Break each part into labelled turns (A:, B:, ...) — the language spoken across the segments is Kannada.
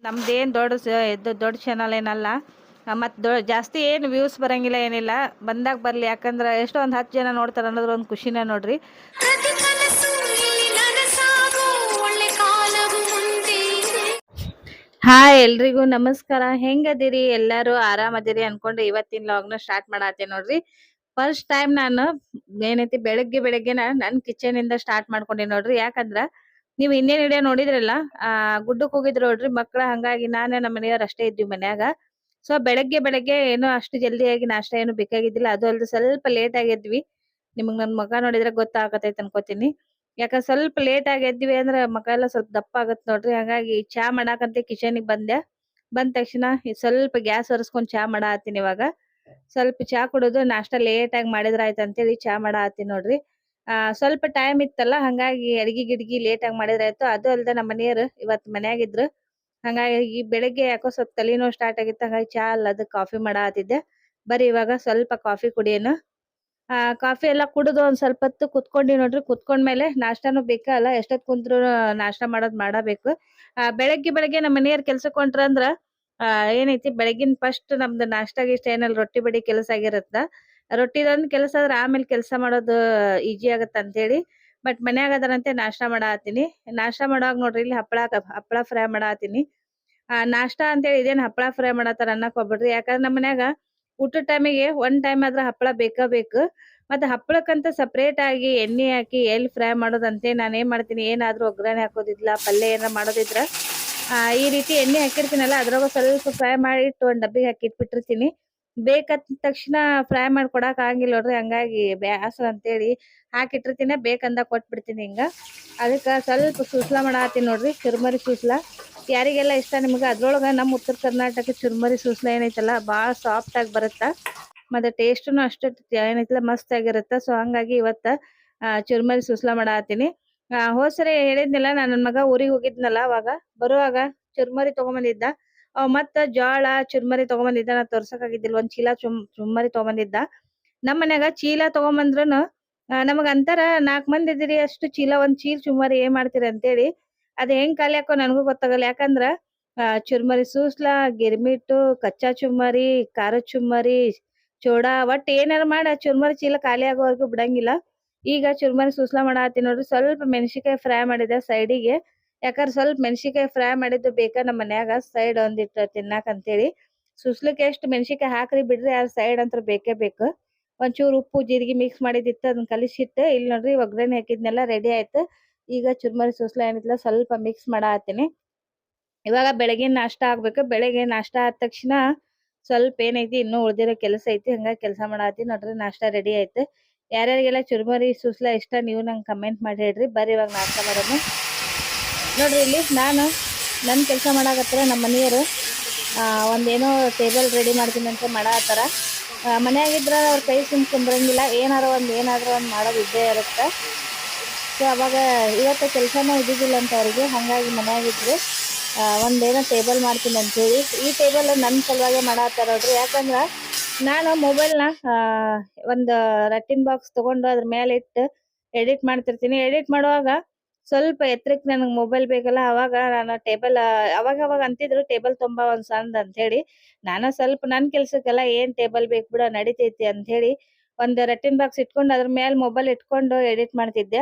A: ನಮ್ದೇನು ದೊಡ್ಡ ಚಾನಲ್ ಏನಲ್ಲ. ಮತ್ತು ಜಾಸ್ತಿ ಏನು ವ್ಯೂಸ್ ಬರೋಂಗಿಲ್ಲ, ಏನಿಲ್ಲ. ಬಂದಾಗ ಬರಲಿ, ಯಾಕಂದ್ರೆ ಎಷ್ಟೋ ಒಂದು 10 ಜನ ನೋಡ್ತಾರೆ ಅನ್ನೋದ್ರ ಒಂದು ಖುಷಿನೇ ನೋಡ್ರಿ. ಹಾಯ್ ಎಲ್ರಿಗೂ ನಮಸ್ಕಾರ. ಹೆಂಗದಿರಿ? ಎಲ್ಲರೂ ಆರಾಮದಿರಿ ಅನ್ಕೊಂಡು ಇವತ್ತಿನ ಲಾಗ್ನ ಸ್ಟಾರ್ಟ್ ಮಾಡತ್ತೆ ನೋಡ್ರಿ. ಫಸ್ಟ್ ಟೈಮ್ ನಾನು ಏನೈತಿ ಬೆಳಗ್ಗೆ ನನ್ನ ಕಿಚನ್ ಇಂದ ಸ್ಟಾರ್ಟ್ ಮಾಡ್ಕೊಂಡೆ ನೋಡ್ರಿ. ಯಾಕಂದ್ರ ನೀವ್ ಇನ್ನೇನ್ ವಿಡಿಯೋ ನೋಡಿದ್ರಲ್ಲ, ಗುಡ್ಡಕ್ ಹೋಗಿದ್ರು ನೋಡ್ರಿ ಮಕ್ಳ. ಹಂಗಾಗಿ ನಾನು ನಮ್ಮ ಮನೆಯವ್ರು ಅಷ್ಟೇ ಇದ್ವಿ ಮನ್ಯಾಗ. ಸೊ ಬೆಳಗ್ಗೆ ಏನೋ ಅಷ್ಟು ಜಲ್ದಿಯಾಗಿ ನಾಷ್ಟ ಏನು ಬೇಕಾಗಿದ್ದಿಲ್ಲ. ಅದು ಅಲ್ದೆ ಸ್ವಲ್ಪ ಲೇಟ್ ಆಗಿದ್ವಿ. ನಿಮಗ್ ನನ್ ಮಗ ನೋಡಿದ್ರೆ ಗೊತ್ತಾಗತೈತೆ ಅನ್ಕೋತೀನಿ. ಯಾಕಂದ್ರೆ ಸ್ವಲ್ಪ ಲೇಟ್ ಆಗಿ ಎದ್ವಿ ಅಂದ್ರೆ ಮಗ ಎಲ್ಲ ಸ್ವಲ್ಪ ದಪ್ಪ ಆಗತ್ ನೋಡ್ರಿ. ಹಾಗಾಗಿ ಚಾ ಮಾಡಾಕಂತ ಕಿಚನಿಗೆ ಬಂದೆ. ಬಂದ ತಕ್ಷಣ ಸ್ವಲ್ಪ ಗ್ಯಾಸ್ ಒರೆಸ್ಕೊಂಡ್ ಚಾ ಮಾಡಾತೀನಿ. ಇವಾಗ ಸ್ವಲ್ಪ ಚಾ ಕುಡುದು ನಾಷ್ಟ ಲೇಟ್ ಆಗಿ ಮಾಡಿದ್ರ ಆಯ್ತು ಅಂತೇಳಿ ಚಾ ಮಾಡಾತೀನಿ ನೋಡ್ರಿ. ಸ್ವಲ್ಪ ಟೈಮ್ ಇತ್ತಲ್ಲ, ಹಂಗಾಗಿ ಅಡ್ಗಿ ಗಿಡ್ಗಿ ಲೇಟ್ ಆಗಿ ಮಾಡಿದ್ರಾಯ್ತು. ಅದು ಅಲ್ದ ನಮ್ಮ ಮನೆಯವರು ಇವತ್ ಮನ್ಯಾಗಿದ್ರು. ಹಂಗಾಗಿ ಬೆಳಗ್ಗೆ ಯಾಕೋ ಸ್ವಲ್ಪ ತಲೆನೋವು ಸ್ಟಾರ್ಟ್ ಆಗಿತ್ತು. ಹಂಗಾಗಿ ಚಾ ಅಲ್ಲ ಅದು ಕಾಫಿ ಮಾಡಾತಿದ್ದೆ. ಬರೀ ಇವಾಗ ಸ್ವಲ್ಪ ಕಾಫಿ ಕುಡಿಯೋಣ. ಕಾಫಿ ಎಲ್ಲ ಕುಡಿದು ಒಂದ್ ಸ್ವಲ್ಪ ಹೊತ್ತು ಕುತ್ಕೊಂಡಿ ನೋಡ್ರಿ. ಕುತ್ಕೊಂಡ್ಮೇಲೆ ನಾಷ್ಟಾನು ಬೇಕಲ್ಲ, ಎಷ್ಟೊತ್ ಕುಂತ್ರು ನಾಷ್ಟ ಮಾಡಬೇಕು. ಬೆಳಗ್ಗೆ ನಮ್ಮ ಮನೆಯವ್ರ ಕೆಲ್ಸಕ್ಕೆ ಹೊಂಟ್ರಂದ್ರ ಏನೈತಿ ಬೆಳಗಿನ ಫಸ್ಟ್ ನಮ್ದು ನಾಷ್ಟಾ ಗಿಷ್ಟ ಏನಲ್ಲಿ ರೊಟ್ಟಿ ಬಡಿ ಕೆಲಸ ಆಗಿರತ್ತ. ರೊಟ್ಟಿದೊಂದ್ ಕೆಲಸ ಆದ್ರೆ ಆಮೇಲೆ ಕೆಲಸ ಮಾಡೋದು ಈಜಿ ಆಗತ್ತ ಅಂತ ಹೇಳಿ ಬಟ್ ಮನ್ಯಾಗ ಅದರಂತೆ ನಾಷ್ಟಾ ಮಾಡಾತೀನಿ. ನಾಷ್ಟಾ ಮಾಡುವಾಗ ನೋಡ್ರಿ ಇಲ್ಲಿ ಹಪ್ಪಳ ಫ್ರೈ ಮಾಡಾತೀನಿ. ನಾಷ್ಟಾ ಅಂತೇಳಿ ಇದೇನ್ ಹಪ್ಪಳ ಫ್ರೈ ಮಾಡತ್ತಾರ ಅನ್ನಕ್ ಹೋಗ್ಬಿಡ್ರಿ. ಯಾಕಂದ್ರೆ ನಮ್ಮ ಮನ್ಯಾಗ ಊಟದ ಟೈಮಿಗೆ ಒಂದ್ ಟೈಮ್ ಆದ್ರ ಹಪ್ಪಳ ಬೇಕು. ಮತ್ತೆ ಹಪ್ಪಳಕ್ಕಂತ ಸಪರೇಟ್ ಆಗಿ ಎಣ್ಣೆ ಹಾಕಿ ಎಲ್ಲಿ ಫ್ರೈ ಮಾಡೋದಂತೆ ನಾನು ಏನ್ ಮಾಡ್ತೀನಿ, ಏನಾದ್ರೂ ಒಗ್ಗರಣೆ ಹಾಕೋದಿದ್ಲ, ಪಲ್ಯ ಏನಾರ ಮಾಡೋದಿದ್ರ ಈ ರೀತಿ ಎಣ್ಣೆ ಹಾಕಿರ್ತೀನಲ್ಲ, ಅದ್ರಾಗ ಸ್ವಲ್ಪ ಫ್ರೈ ಮಾಡಿ ಇಟ್ಟು ಒಂದ್ ಡಬ್ಬಿಗೆ ಹಾಕಿ ಇಟ್ಬಿಟ್ಟಿರ್ತೀನಿ. ಬೇಕಂದ ತಕ್ಷಣ ಫ್ರೈ ಮಾಡಿ ಕೊಡಾಕ್ ಆಗಿಲ್ಲ ನೋಡ್ರಿ. ಹಂಗಾಗಿ ಬ್ಯಾಸರ ಅಂತೇಳಿ ಹಾಕಿಟ್ಟಿರ್ತೀನಿ. ಬೇಕಂದಾಗ ಕೊಟ್ಬಿಡ್ತೀನಿ ಹಿಂಗ. ಅದಕ್ಕ ಸ್ವಲ್ಪ ಸೂಸ್ಲಾ ಮಾಡಾತೀನಿ ನೋಡ್ರಿ, ಚುರ್ಮರಿ ಸೂಸ್ಲಾ. ಯಾರಿಗೆಲ್ಲ ಇಷ್ಟ ನಿಮ್ಗೆ ಅದ್ರೊಳಗ ನಮ್ಮ ಉತ್ತರ ಕರ್ನಾಟಕ ಚುರ್ಮರಿ ಸೂಸ್ಲಾ ಏನೈತಲ್ಲ ಬಾಳ ಸಾಫ್ಟ್ ಆಗಿ ಬರುತ್ತ. ಮತ್ತೆ ಟೇಸ್ಟ್ನು ಅಷ್ಟು ಏನೈತಲ್ಲ ಮಸ್ತ್ ಆಗಿರುತ್ತ. ಸೊ ಹಂಗಾಗಿ ಇವತ್ತ ಚುರ್ಮರಿ ಸೂಸ್ಲಾ ಮಾಡಾತೀನಿ. ಹೋದ್ಸರಿ ಹೇಳಿದ್ನಲ್ಲ, ನನ್ನ ಮಗ ಊರಿಗೆ ಹೋಗಿದ್ನಲ್ಲ, ಅವಾಗ ಬರುವಾಗ ಚುರ್ಮರಿ ತಗೊಂಬಂದಿದ್ದ. ಮತ್ತ ಜೋಳ ಚುರ್ಮರಿ ತಗೊಂಬಂದಿದ್ದ. ನಾ ತೋರ್ಸಕ್ ಆಗಿದ್ದಿಲ್ಲ, ಒಂದ್ ಚೀಲ ಚುರ್ಮರಿ ತಗೊಂಬಂದಿದ್ದ. ನಮ್ ಮನ್ಯಾಗ ಚೀಲ ತಗೊಂಬಂದ್ರುನು ನಮಗ ಅಂತಾರ 4 ಮಂದಿ ಇದಿರಿ ಅಷ್ಟು ಚೀಲ, ಒಂದ್ ಚೀಲ ಚುರ್ಮರಿ ಏನ್ ಮಾಡ್ತೀರಿ ಅಂತೇಳಿ. ಅದ್ ಹೆಂಗ್ ಖಾಲಿ ಹಾಕೋ ನನಗೂ ಗೊತ್ತಾಗಲ್ಲ. ಯಾಕಂದ್ರ ಚುರ್ಮರಿ ಸೂಸ್ಲಾ, ಗಿರ್ಮಿಟ್ಟು, ಕಚ್ಚಾ ಚುರ್ಮರಿ, ಖಾರ ಚುರ್ಮರಿ, ಚೋಡಾ, ಒಟ್ ಏನಾರ ಮಾಡ ಚುರ್ಮರಿ ಚೀಲ ಖಾಲಿ ಆಗೋವರೆಗೂ ಬಿಡಂಗಿಲ್ಲ. ಈಗ ಚುರ್ಮರಿ ಸೂಸ್ಲಾ ಮಾಡಾತೀನಿ ನೋಡ್ರಿ. ಸ್ವಲ್ಪ ಮೆಣಸಿಕಾಯಿ ಫ್ರೈ ಮಾಡಿದೆ ಸೈಡಿಗೆ. ಯಾಕಂದ್ರೆ ಸ್ವಲ್ಪ ಮೆಣಸಿಕಾಯಿ ಫ್ರೈ ಮಾಡಿದ್ದು ಬೇಕಾ ನಮ್ಮ ಮನ್ಯಾಗ ಸೈಡ್ ಒಂದಿಟ್ಟು ತಿನ್ನಾಕ ಅಂತೇಳಿ. ಸುಸ್ಲಕ್ಕೆ ಎಷ್ಟು ಮೆಣಸಿಕಾಯಿ ಹಾಕ್ರಿ ಬಿಡ್ರಿ, ಆ ಸೈಡ್ ಅಂತ ಬೇಕೇ ಬೇಕು. ಒಂಚೂರು ಉಪ್ಪು ಜೀರಿಗೆ ಮಿಕ್ಸ್ ಮಾಡಿದಿತ್ತು, ಅದನ್ನ ಕಲಿಸಿಟ್ಟು ಇಲ್ಲಿ ನೋಡ್ರಿ ಒಗ್ಗರಣೆ ಹಾಕಿದ್ನೆಲ್ಲ ರೆಡಿ ಆಯ್ತು. ಈಗ ಚುರ್ಮರಿ ಸೂಸ್ಲಾ ಏನಿದ್ಲ ಸ್ವಲ್ಪ ಮಿಕ್ಸ್ ಮಾಡಾತೀನಿ. ಇವಾಗ ಬೆಳಗಿನ ನಾಷ್ಟ ಆಗ್ಬೇಕು. ಬೆಳಗ್ಗೆ ನಾಷ್ಟ ಆದ ತಕ್ಷಣ ಸ್ವಲ್ಪ ಏನೈತಿ ಇನ್ನೂ ಉಳ್ದಿರೋ ಕೆಲಸ ಐತಿ. ಹಂಗಾಗಿ ಕೆಲಸ ಮಾಡಾತೀನಿ ನೋಡ್ರಿ. ನಾಷ್ಟ ರೆಡಿ ಆಯ್ತು. ಯಾರ್ಯಾರಿಗೆಲ್ಲ ಚುರ್ಮರಿ ಸೂಸ್ಲಾ ಇಷ್ಟ ನೀವು ನಂಗೆ ಕಮೆಂಟ್ ಮಾಡಿ ಹೇಳ್ರಿ. ಬರ್ರಿ ಇವಾಗ ನಾಷ್ಟ ಮಾಡೋಣ ನೋಡ್ರಿ. ಇಲ್ಲಿ ನಾನು ನನ್ನ ಕೆಲಸ ಮಾಡಾಕತ್ತಾರ ನಮ್ಮ ಮನೆಯವರು. ಒಂದೇನೋ ಟೇಬಲ್ ರೆಡಿ ಮಾಡ್ತೀನಿ ಅಂತ ಮಾಡಾತ್ತಾರ. ಮನ್ಯಾಗಿದ್ರ ಅವ್ರ ಕೈ ಸುಮ್ ಕುಂದ್ರಂಗಿಲ್ಲ, ಏನಾದ್ರು ಒಂದ್ ಮಾಡೋದು ಇದ್ದೇ ಇರುತ್ತೆ. ಸೊ ಅವಾಗ ಇವತ್ತು ಕೆಲಸನೂ ಇದ್ದಿದ್ದಿಲ್ಲ ಅಂತ ಅವ್ರಿಗೆ. ಹಂಗಾಗಿ ಮನ್ಯಾಗಿದ್ರು ಒಂದೇನೋ ಟೇಬಲ್ ಮಾಡ್ತೀನಿ ಅಂತ ಹೇಳಿ. ಈ ಟೇಬಲ್ ನನ್ನ ಸಲುವಾಗಿ ಮಾಡಾತ್ತಾರ ನೋಡ್ರಿ. ಯಾಕಂದ್ರ ನಾನು ಮೊಬೈಲ್ನ ಒಂದು ರಟ್ಟಿನ್ ಬಾಕ್ಸ್ ತಗೊಂಡು ಅದ್ರ ಮೇಲೆ ಇಟ್ಟು ಎಡಿಟ್ ಮಾಡ್ತಿರ್ತೀನಿ. ಎಡಿಟ್ ಮಾಡುವಾಗ ಸ್ವಲ್ಪ ಎತ್ತರಕ್ಕೆ ನನಗೆ ಮೊಬೈಲ್ ಬೇಕಲ್ಲ, ಅವಾಗ ನಾನು ಟೇಬಲ್ ಅವಾಗ ಅಂತಿದ್ರು ಟೇಬಲ್ ತುಂಬಾ ಒಂದ್ ಸಣ್ಣದ್ ಅಂತ ಹೇಳಿ. ನಾನು ಸ್ವಲ್ಪ ನನ್ ಕೆಲ್ಸಕ್ಕೆಲ್ಲ ಏನ್ ಟೇಬಲ್ ಬೇಕು ಬಿಡ ನಡಿತೈತಿ ಅಂತ ಹೇಳಿ ಒಂದ್ ರಟ್ಟಿನ್ ಬಾಕ್ಸ್ ಇಟ್ಕೊಂಡು ಅದ್ರ ಮೇಲೆ ಮೊಬೈಲ್ ಇಟ್ಕೊಂಡು ಎಡಿಟ್ ಮಾಡ್ತಿದ್ದೆ.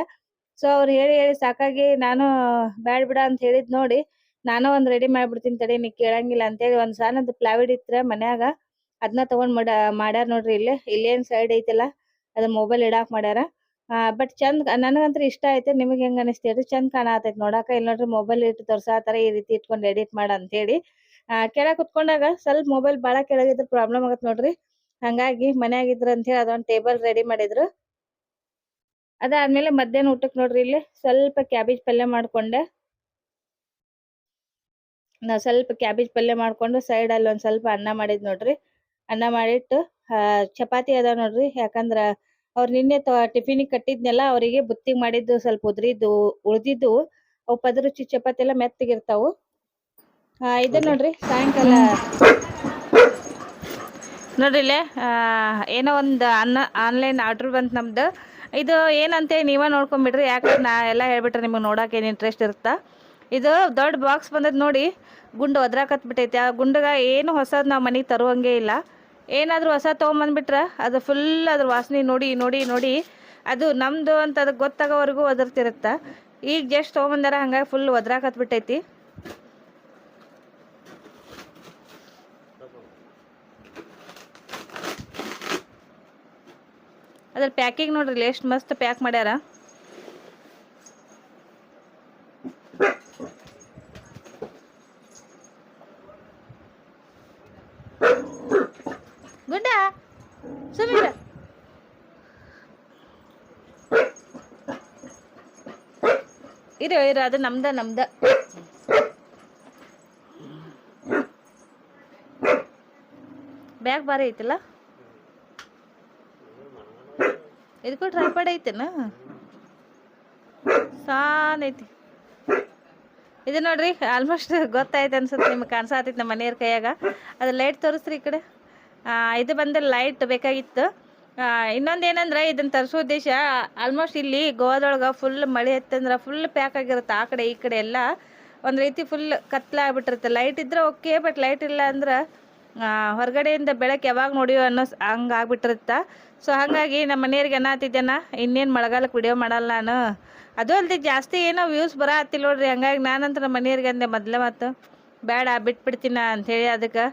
A: ಸೊ ಅವ್ರು ಹೇಳಿ ಸಾಕಾಗಿ ನಾನು ಬ್ಯಾಡ್ ಬಿಡ ಅಂತ ಹೇಳಿದ್ ನೋಡಿ ನಾನು ಒಂದ್ ರೆಡಿ ಮಾಡ್ಬಿಡ್ತೀನಿ ತಡಿ, ನೀ ಕೇಳಂಗಿಲ್ಲ ಅಂತ ಹೇಳಿ ಒಂದ್ ಸಣ್ಣದ್ ಪ್ಲಾವಿಡ್ ಇತ್ರ ಮನ್ಯಾಗ ಅದನ್ನ ತಗೊಂಡ್ ಮಾಡ್ಯಾರ ನೋಡ್ರಿ. ಇಲ್ಲೇನ್ ಸೈಡ್ ಐತಲ್ಲ ಅದ ಮೊಬೈಲ್ ಇಡಾಕ್ ಮಾಡ್ಯಾರ. ಬಟ್ ಚಂದ್ ನನಗಂತೂ ಇಷ್ಟ ಆಯ್ತು. ನಿಮಗೆ ಹೆಂಗ್ ಅನಿಸ್ತೇಳಿ? ಚಂದ್ ಕಾಣತೈತಿ ನೋಡಾಕ. ಇಲ್ಲಿ ನೋಡ್ರಿ ಮೊಬೈಲ್ ಇಟ್ಟು ತೋರ್ಸಾತರ ಈ ರೀತಿ ಇಟ್ಕೊಂಡು ಎಡಿಟ್ ಮಾಡ ಅಂತ ಹೇಳಿ. ಕೆಳಗ್ ಕುತ್ಕೊಂಡಾಗ ಸ್ವಲ್ಪ ಮೊಬೈಲ್ ಬಾಳ ಕೆಳಗಿದ್ರ ಪ್ರಾಬ್ಲಮ್ ಆಗತ್ ನೋಡ್ರಿ. ಹಂಗಾಗಿ ಮನ್ಯಾಗಿದ್ರ ಅಂತ ಹೇಳಿ ಅದೊಂದ್ ಟೇಬಲ್ ರೆಡಿ ಮಾಡಿದ್ರು. ಅದಾದ್ಮೇಲೆ ಮಧ್ಯಾಹ್ನ ಊಟಕ್ ನೋಡ್ರಿ ಇಲ್ಲಿ ಸ್ವಲ್ಪ ಕ್ಯಾಬೇಜ್ ಪಲ್ಯ ಮಾಡ್ಕೊಂಡೆ. ಸ್ವಲ್ಪ ಕ್ಯಾಬೇಜ್ ಪಲ್ಯ ಮಾಡ್ಕೊಂಡು ಸೈಡ್ ಅಲ್ಲಿ ಒಂದ್ ಸ್ವಲ್ಪ ಅನ್ನ ಮಾಡಿದ್ ನೋಡ್ರಿ. ಅನ್ನ ಮಾಡಿಟ್ಟು ಚಪಾತಿ ಅದ ನೋಡ್ರಿ. ಯಾಕಂದ್ರ ಅವ್ರ ನಿನ್ನೆ ಟಿಫಿನಿಗೆ ಕಟ್ಟಿದ್ನೆಲ್ಲ ಅವರಿಗೆ ಬುತ್ತಿಗೆ ಮಾಡಿದ್ದು ಸ್ವಲ್ಪ ಉಳ್ದಿದ್ದು ಅವು ಪದರುಚ್ಚಿ ಚಪಾತಿ ಎಲ್ಲ ಮೆತ್ತಗಿರ್ತಾವು. ಇದು ನೋಡ್ರಿ ಸಾಯಂಕಾಲ ನೋಡ್ರಿ ಇಲ್ಲೇ ಏನೋ ಒಂದು ಆನ್ಲೈನ್ ಆರ್ಡರ್ ಬಂತು ನಮ್ದು. ಇದು ಏನಂತೆ ನೀವೇ ನೋಡ್ಕೊಂಬಿಡ್ರಿ. ಯಾಕಂದ್ರೆ ನಾ ಎಲ್ಲ ಹೇಳ್ಬಿಟ್ರೆ ನಿಮಗೆ ನೋಡಕ್ಕೆ ಏನು ಇಂಟ್ರೆಸ್ಟ್ ಇರುತ್ತಾ. ಇದು ದೊಡ್ಡ ಬಾಕ್ಸ್ ಬಂದದ್ ನೋಡಿ, ಗುಂಡು ಒದ್ರಾಕತ್ಬಿಟ್ಟೈತಿ. ಆ ಗುಂಡಗ ಏನು ಹೊಸದು ನಾವು ಮನೆಗೆ ತರುವಂಗೆ ಇಲ್ಲ. ಏನಾದರೂ ಹೊಸ ತೊಗೊಂಬಂದ್ಬಿಟ್ರೆ ಅದು ಫುಲ್ ಅದ್ರ ವಾಸನೆ ನೋಡಿ ನೋಡಿ ನೋಡಿ ಅದು ನಮ್ಮದು ಅಂತ ಅದಕ್ಕೆ ಗೊತ್ತಾಗೋವರೆಗೂ ಒದರ್ತಿರುತ್ತೆ. ಈಗ ಜಸ್ಟ್ ತೊಗೊಂಬಂದಾರ, ಹಂಗಾಗಿ ಫುಲ್ ಒದ್ರಾಕತ್ಬಿಟ್ಟೈತಿ. ಅದ್ರ ಪ್ಯಾಕಿಂಗ್ ನೋಡ್ರಿ ಎಷ್ಟು ಮಸ್ತ್ ಪ್ಯಾಕ್ ಮಾಡ್ಯಾರ. ಗುಡ್ಡ ಸುಮ್ಮನೆ ಇರು ಅದು ನಮ್ದ ಬ್ಯಾಗ್ ಬಾರಿ ಐತಿಲ್ಲ. ಇದಕ್ಕೂ ಟ್ರೈಪಾಡ್ ಐತೆನ, ಸಾನ್ ಐತಿ. ಇದು ನೋಡ್ರಿ ಆಲ್ಮೋಸ್ಟ್ ಗೊತ್ತಾಯ್ತು ಅನ್ಸುತ್ತೆ ನಿಮ್ಗೆ, ಕಾಣಿಸತೈತಿ ನಮ್ಮ ಮನೆಯವ್ರ ಕೈಯಾಗ. ಅದು ಲೈಟ್ ತೋರಿಸ್ರಿ ಈ ಕಡೆ. ಇದು ಬಂದು ಲೈಟ್ ಬೇಕಾಗಿತ್ತು. ಇನ್ನೊಂದು ಏನಂದ್ರೆ ಇದನ್ನ ತರಿಸೋ ಉದ್ದೇಶ, ಆಲ್ಮೋಸ್ಟ್ ಇಲ್ಲಿ ಗೋವಾದೊಳಗೆ ಫುಲ್ ಮಳೆ ಹತ್ತಂದ್ರೆ ಫುಲ್ ಪ್ಯಾಕ್ ಆಗಿರುತ್ತೆ. ಆ ಕಡೆ ಈ ಕಡೆ ಎಲ್ಲ ಒಂದು ರೀತಿ ಫುಲ್ ಕತ್ಲಾಗ್ಬಿಟ್ಟಿರುತ್ತೆ. ಲೈಟ್ ಇದ್ರೆ ಓಕೆ, ಬಟ್ ಲೈಟ್ ಇಲ್ಲ ಅಂದ್ರೆ ಹೊರಗಡೆಯಿಂದ ಬೆಳಕು ಯಾವಾಗ ನೋಡಿಯೋ ಅನ್ನೋ ಹಂಗೆ ಆಗ್ಬಿಟ್ಟಿರುತ್ತೆ. ಸೊ ಹಾಗಾಗಿ ನಮ್ಮ ಮನೆಯವ್ರಿಗೆ ಅನ್ನತ್ತಿದ್ದೇನ, ಇನ್ನೇನು ಮಳೆಗಾಲಕ್ಕೆ ವಿಡಿಯೋ ಮಾಡಲ್ಲ ನಾನು. ಅದು ಅಲ್ಲದೆ ಜಾಸ್ತಿ ಏನೋ ವ್ಯೂಸ್ ಹತ್ತಿಲ್ಲ ನೋಡ್ರಿ. ಹಂಗಾಗಿ ನಾನಂತ ನಮ್ಮ ಮನೆಯವ್ರಿಗೆ ಅಂದೆ ಮೊದಲೇ ಮತ್ತು ಬೇಡ ಬಿಟ್ಬಿಡ್ತೀನ ಅಂಥೇಳಿ. ಅದಕ್ಕೆ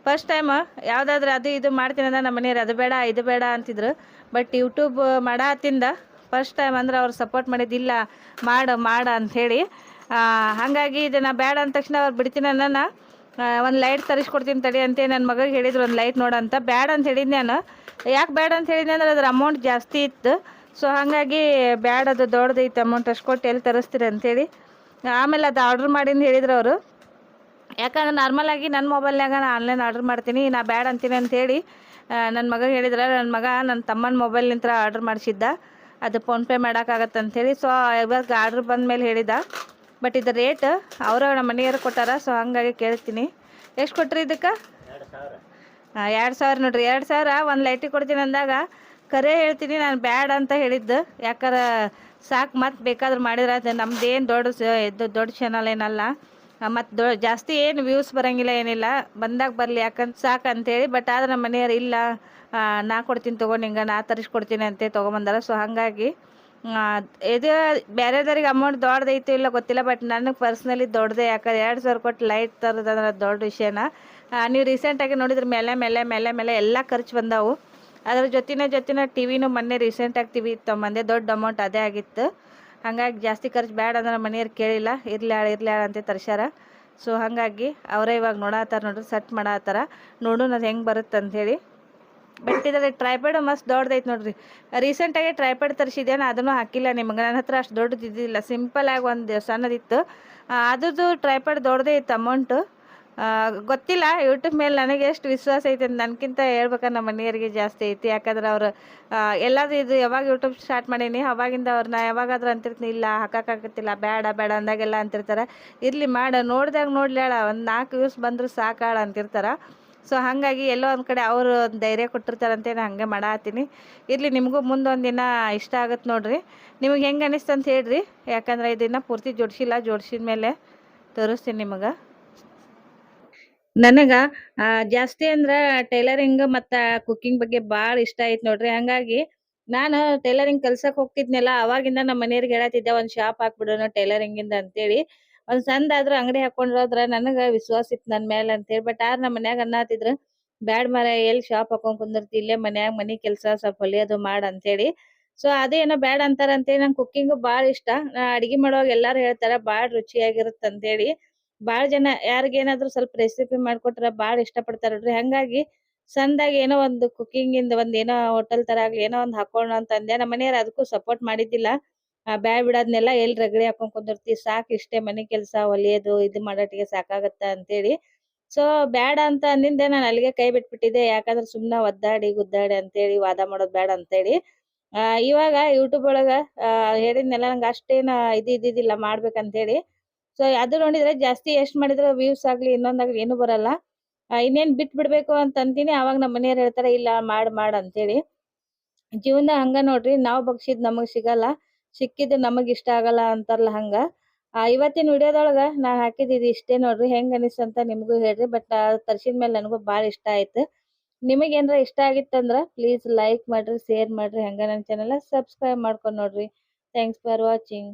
A: ಫಸ್ಟ್ ಟೈಮ್ ಯಾವುದಾದ್ರೂ ಅದು ಇದು ಮಾಡ್ತೀನಿ ಅಂದ್ರೆ ನಮ್ಮ ಮನೆಯವ್ರು ಅದು ಬೇಡ ಇದು ಬೇಡ ಅಂತಿದ್ರು. ಬಟ್ ಯೂಟ್ಯೂಬ್ ಮಾಡತ್ತಿಂದ ಫಸ್ಟ್ ಟೈಮ್ ಅಂದ್ರೆ ಅವ್ರು ಸಪೋರ್ಟ್ ಮಾಡಿದ್ದಿಲ್ಲ, ಮಾಡ ಅಂಥೇಳಿ. ಹಾಗಾಗಿ ಇದನ್ನು ಬೇಡ ಅಂದ ತಕ್ಷಣ ಅವ್ರು ಬಿಡ್ತೀನಿ ನಾನು ಒಂದು ಲೈಟ್ ತರಿಸ್ಕೊಡ್ತೀನಿ ತಡಿ ಅಂತೇಳಿ ನನ್ನ ಮಗಳಿಗೆ ಹೇಳಿದ್ರು, ಒಂದು ಲೈಟ್ ನೋಡಂತ. ಬೇಡ ಅಂತ ಹೇಳಿದ್ದೆ ನಾನು. ಯಾಕೆ ಬೇಡ ಅಂತ ಹೇಳಿದ್ದೆ ಅಂದ್ರೆ ಅದ್ರ ಅಮೌಂಟ್ ಜಾಸ್ತಿ ಇತ್ತು. ಸೊ ಹಾಗಾಗಿ ಬ್ಯಾಡ, ಅದು ದೊಡ್ಡದೈತೆ ಅಮೌಂಟ್, ಅಷ್ಟು ಕೊಟ್ಟು ಎಲ್ಲಿ ತರಿಸ್ತೀರಿ ಅಂಥೇಳಿ. ಆಮೇಲೆ ಅದು ಆರ್ಡ್ರ್ ಮಾಡಿಂದ ಹೇಳಿದ್ರು ಅವರು. ಯಾಕಂದ್ರೆ ನಾರ್ಮಲಾಗಿ ನನ್ನ ಮೊಬೈಲ್ನಾಗ ನಾನು ಆನ್ಲೈನ್ ಆರ್ಡ್ರ್ ಮಾಡ್ತೀನಿ, ನಾ ಬ್ಯಾಡ ಅಂತೀನಿ ಅಂಥೇಳಿ ನನ್ನ ಮಗ ಹೇಳಿದ್ರೆ. ನನ್ನ ಮಗ ನನ್ನ ತಮ್ಮನ ಮೊಬೈಲ್ನಿಂದ ಆರ್ಡ್ರ್ ಮಾಡಿಸಿದ್ದ, ಅದು ಫೋನ್ಪೇ ಮಾಡೋಕ್ಕಾಗತ್ತೆ ಅಂಥೇಳಿ. ಸೊ ಇವಾಗ ಆರ್ಡ್ರ್ ಬಂದ ಮೇಲೆ ಹೇಳಿದ. ಬಟ್ ಇದು ರೇಟ್ ಅವರು ನಮ್ಮ ಮನೆಯವ್ರು ಕೊಟ್ಟಾರ. ಸೊ ಹಾಗಾಗಿ ಕೇಳ್ತೀನಿ, ಎಷ್ಟು ಕೊಟ್ರಿ ಇದಕ್ಕೆ? 2000 ನೋಡ್ರಿ. 2000 ಒಂದು ಲೈಟಿಗೆ ಕೊಡ್ತೀನಿ ಅಂದಾಗ ಕರೆ ಹೇಳ್ತೀನಿ, ನಾನು ಬ್ಯಾಡ ಅಂತ ಹೇಳಿದ್ದು. ಯಾಕಂದ್ರೆ ಸಾಕು, ಮತ್ತೆ ಬೇಕಾದ್ರೆ ಮಾಡಿದ್ರೆ ಅದು ನಮ್ದೇನು ದೊಡ್ಡ ಚಾನಲ್ ಏನಲ್ಲ, ಮತ್ತು ಜಾಸ್ತಿ ಏನು ವ್ಯೂಸ್ ಬರೋಂಗಿಲ್ಲ, ಏನಿಲ್ಲ, ಬಂದಾಗ ಬರಲಿ ಯಾಕಂತ ಸಾಕು ಅಂಥೇಳಿ. ಬಟ್ ಆದ್ರೆ ನಮ್ಮ ಮನೆಯವ್ರು ಇಲ್ಲ, ನಾ ಕೊಡ್ತೀನಿ ತೊಗೊಂಡು, ಹಿಂಗೆ ನಾ ತರಿಸ್ಕೊಡ್ತೀನಿ ಅಂತ ತೊಗೊಂಬಂದಾರ. ಸೊ ಹಾಗಾಗಿ ಇದು ಬೇರೆದವ್ರಿಗೆ ಅಮೌಂಟ್ ದೊಡ್ಡದೈತು ಇಲ್ಲ ಗೊತ್ತಿಲ್ಲ, ಬಟ್ ನನಗೆ ಪರ್ಸ್ನಲಿ ದೊಡ್ಡದೇ. ಯಾಕಂದ್ರೆ 2000 ಕೊಟ್ಟು ಲೈಟ್ ತರೋದಂದ್ರೆ ದೊಡ್ಡ ವಿಷಯನ. ನೀವು ರೀಸೆಂಟಾಗಿ ನೋಡಿದ್ರೆ ಮೇಲೆ ಎಲ್ಲ ಖರ್ಚು ಬಂದವು. ಅದ್ರ ಜೊತೆನೇ ಟಿ ವಿನೂ ಮೊನ್ನೆ ರೀಸೆಂಟಾಗಿ ಟಿ ವಿ ತೊಗೊಂಬಂದೆ, ದೊಡ್ಡ ಅಮೌಂಟ್ ಅದೇ ಆಗಿತ್ತು. ಹಾಗಾಗಿ ಜಾಸ್ತಿ ಖರ್ಚು ಬೇಡ ಅಂದ್ರೆ ಮನೆಯವ್ರು ಕೇಳಿಲ್ಲ, ಇರ್ಲಿ ಅಂತ ತರ್ಸ್ಯಾರ. ಸೊ ಹಾಗಾಗಿ ಅವರೇ ಇವಾಗ ನೋಡತ್ತಾರ ನೋಡ್ರಿ, ಸೆಟ್ ಮಾಡತ್ತಾರ, ನೋಡೋಣ ಅದು ಹೆಂಗೆ ಬರುತ್ತೆ ಅಂಥೇಳಿ. ಬಟ್ ಇದರ ಟ್ರೈಪ್ಯಾಡ್ ಮಸ್ತ್ ದೊಡ್ಡದೈತೆ ನೋಡ್ರಿ. ರೀಸೆಂಟಾಗಿ ಟ್ರೈಪ್ಯಾಡ್ ತರಿಸಿದ್ದೇನೆ, ಅದನ್ನು ಹಾಕಿಲ್ಲ ನಿಮ್ಗೆ. ನನ್ನ ಹತ್ರ ಅಷ್ಟು ದೊಡ್ಡದು ಇದ್ದಿಲ್ಲ, ಸಿಂಪಲಾಗಿ ಒಂದು ಸಣ್ಣದಿತ್ತು. ಅದ್ರದ್ದು ಟ್ರೈಪ್ಯಾಡ್ ದೊಡ್ಡದೇ ಇತ್ತು. ಅಮೌಂಟು ಗೊತ್ತಿಲ್ಲ, ಯೂಟ್ಯೂಬ್ ಮೇಲೆ ನನಗೆ ಎಷ್ಟು ವಿಶ್ವಾಸ ಐತೆ ಅಂತ ನನಗಿಂತ ಹೇಳ್ಬೇಕಾದ್ರೆ ನಮ್ಮ ಮನೆಯವರಿಗೆ ಜಾಸ್ತಿ ಐತಿ. ಯಾಕಂದ್ರೆ ಅವರು ಎಲ್ಲಾದ್ರೂ ಇದು ಯಾವಾಗ ಯೂಟ್ಯೂಬ್ ಸ್ಟಾರ್ಟ್ ಮಾಡೀನಿ ಅವಾಗಿಂದ ಅವ್ರನ್ನ ಯಾವಾಗಾದ್ರೂ ಅಂತಿರ್ತೀನಿ, ಇಲ್ಲ ಹಾಕೋಕ್ಕಾಗತ್ತಿಲ್ಲ, ಬೇಡ ಅಂದಾಗೆಲ್ಲ ಅಂತಿರ್ತಾರೆ. ಇರಲಿ ನೋಡ್ದಾಗ ನೋಡ್ಲಾಳ, ಒಂದು 4 ವ್ಯೂಸ್ ಬಂದರೂ ಸಾಕಾಳ ಅಂತಿರ್ತಾರೆ. ಸೊ ಹಾಗಾಗಿ ಎಲ್ಲೋ ಒಂದು ಕಡೆ ಅವರು ಧೈರ್ಯ ಕೊಟ್ಟಿರ್ತಾರಂತೆ ನಾನು ಹಂಗೆ ಮಾಡತ್ತೀನಿ. ಇರಲಿ, ನಿಮಗೂ ಮುಂದೊಂದು ದಿನ ಇಷ್ಟ ಆಗುತ್ತೆ ನೋಡ್ರಿ. ನಿಮಗೆ ಹೆಂಗೆ ಅನಿಸ್ತು ಅಂತ ಹೇಳ್ರಿ. ಯಾಕಂದ್ರೆ ಇದನ್ನು ಪೂರ್ತಿ ಜೋಡಿಸಿದ ಮೇಲೆ ತೋರಿಸ್ತೀನಿ ನಿಮಗೆ. ನನಗೆ ಜಾಸ್ತಿ ಅಂದ್ರೆ ಟೈಲರಿಂಗ್ ಮತ್ತು ಕುಕ್ಕಿಂಗ್ ಬಗ್ಗೆ ಭಾಳ ಇಷ್ಟ ಐತೆ ನೋಡ್ರಿ. ಹಂಗಾಗಿ ನಾನು ಟೈಲರಿಂಗ್ ಕಲ್ಸಕ್ಕೆ ಹೋಗ್ತಿದ್ನಲ್ಲ, ಅವಾಗಿಂದ ನಮ್ಮ ಮನೆಯವ್ರಿಗೆ ಹೇಳತ್ತಿದ್ದೆ, ಒಂದು ಶಾಪ್ ಹಾಕ್ಬಿಡೋಣ ಟೈಲರಿಂಗಿಂದ ಅಂತೇಳಿ. ಒಂದು ಸಣ್ಣದಾದ್ರೂ ಅಂಗಡಿ ಹಾಕೊಂಡ್ರೆ ನನಗೆ ವಿಶ್ವಾಸ ಇತ್ತು ನನ್ನ ಮೇಲೆ ಅಂತೇಳಿ. ಬಟ್ ಆದ್ರೆ ನಮ್ಮ ಮನ್ಯಾಗ ಅನ್ನತ್ತಿದ್ರು, ಬ್ಯಾಡ ಮಾರಾಯ, ಎಲ್ಲಿ ಶಾಪ್ ಹಾಕೊಂಡು ಕುಂದಿರ್ತಿ, ಇಲ್ಲೇ ಮನ್ಯಾಗ ಮನೆ ಕೆಲಸ ಸ್ವಲ್ಪ ಹೊಲಿಯೋದು ಮಾಡು ಅಂತೇಳಿ. ಸೊ ಅದೇನೋ ಬ್ಯಾಡ ಅಂತಾರ ಅಂತೇಳಿ. ನಂಗೆ ಕುಕ್ಕಿಂಗು ಭಾಳ ಇಷ್ಟ. ಅಡಿಗೆ ಮಾಡುವಾಗ ಎಲ್ಲರೂ ಹೇಳ್ತಾರೆ ಭಾಳ ರುಚಿಯಾಗಿರುತ್ತೆ ಅಂತೇಳಿ. ಭಾಳ ಜನ ಯಾರಿಗೇನಾದ್ರೂ ಸ್ವಲ್ಪ ರೆಸಿಪಿ ಮಾಡಿಕೊಟ್ರೆ ಭಾಳ ಇಷ್ಟಪಡ್ತಾರೆ ನೋಡ್ರಿ. ಹಂಗಾಗಿ ಸಣ್ಣದಾಗಿ ಏನೋ ಒಂದು ಕುಕ್ಕಿಂಗಿಂದ ಒಂದು ಏನೋ ಹೋಟೆಲ್ ಥರ ಆಗಲಿ ಏನೋ ಒಂದು ಹಾಕೋಣ ಅಂತ ಅಂದೆ. ನಮ್ಮ ಮನೆಯವ್ರು ಅದಕ್ಕೂ ಸಪೋರ್ಟ್ ಮಾಡಿದ್ದಿಲ್ಲ. ಬ್ಯಾಡ ಬಿಡು, ಅದನ್ನೆಲ್ಲ ಎಲ್ಲಿ ರಗಳೆ ಹಾಕೊಂಡು ಕುಂದಿರ್ತಿ, ಸಾಕು ಇಷ್ಟೇ ಮನೆ ಕೆಲಸ ಹೊಲಿಯೋದು ಇದು ಮಾಡೋಟಿಗೆ ಸಾಕಾಗತ್ತೆ ಅಂತೇಳಿ. ಸೊ ಬ್ಯಾಡ ಅಂತ ಅಂದಿಂದೆ ನಾನು ಅಲ್ಲಿಗೆ ಕೈ ಬಿಟ್ಬಿಟ್ಟಿದ್ದೆ. ಯಾಕಂದ್ರೆ ಸುಮ್ಮನೆ ಒದ್ದಾಡಿ ಗುದ್ದಾಡಿ ಅಂತೇಳಿ ವಾದ ಮಾಡೋದು ಬೇಡ ಅಂತೇಳಿ. ಇವಾಗ ಯೂಟ್ಯೂಬ್ ಒಳಗೆ ಹೇಳಿದ್ನೆಲ್ಲ ನಂಗೆ ಅಷ್ಟೇನು ಇದ್ದಿದ್ದಿಲ್ಲ ಮಾಡ್ಬೇಕಂತೇಳಿ. ಸೊ ಅದು ನೋಡಿದ್ರೆ ಜಾಸ್ತಿ ಎಷ್ಟು ಮಾಡಿದ್ರು ವ್ಯೂಸ್ ಆಗಲಿ ಇನ್ನೊಂದಾಗಲಿ ಏನೂ ಬರಲ್ಲ. ಇನ್ನೇನು ಬಿಟ್ಬಿಡ್ಬೇಕು ಅಂತ ಅಂತೀನಿ. ಆವಾಗ ನಮ್ಮ ಮನೆಯವ್ರು ಹೇಳ್ತಾರೆ, ಇಲ್ಲ ಮಾಡು ಅಂತೇಳಿ. ಜೀವನ ಹಂಗ ನೋಡ್ರಿ, ನಾವು ಬಗ್ಸಿದ್ ನಮಗೆ ಸಿಗಲ್ಲ, ಸಿಕ್ಕಿದ್ದು ನಮಗೆ ಇಷ್ಟ ಆಗಲ್ಲ ಅಂತಾರಲ್ಲ ಹಂಗ. ಇವತ್ತಿನ ವಿಡಿಯೋದೊಳಗ ನಾ ಹಾಕಿದ್ದು ಇಷ್ಟೇ ನೋಡ್ರಿ. ಹೆಂಗ್ ಅನಿಸ್ತಂತ ನಿಮ್ಗೂ ಹೇಳ್ರಿ. ಬಟ್ ತರ್ಸಿದ ಮೇಲೆ ನನಗೂ ಬಾಳ ಇಷ್ಟ ಆಯ್ತು. ನಿಮಗೇನ್ರ ಇಷ್ಟ ಆಗಿತ್ತಂದ್ರ ಪ್ಲೀಸ್ ಲೈಕ್ ಮಾಡ್ರಿ, ಶೇರ್ ಮಾಡ್ರಿ, ಹಂಗ ನನ್ನ ಚಾನೆಲ್ ಸಬ್ಸ್ಕ್ರೈಬ್ ಮಾಡ್ಕೊಂಡ್ ನೋಡ್ರಿ. Thanks for watching.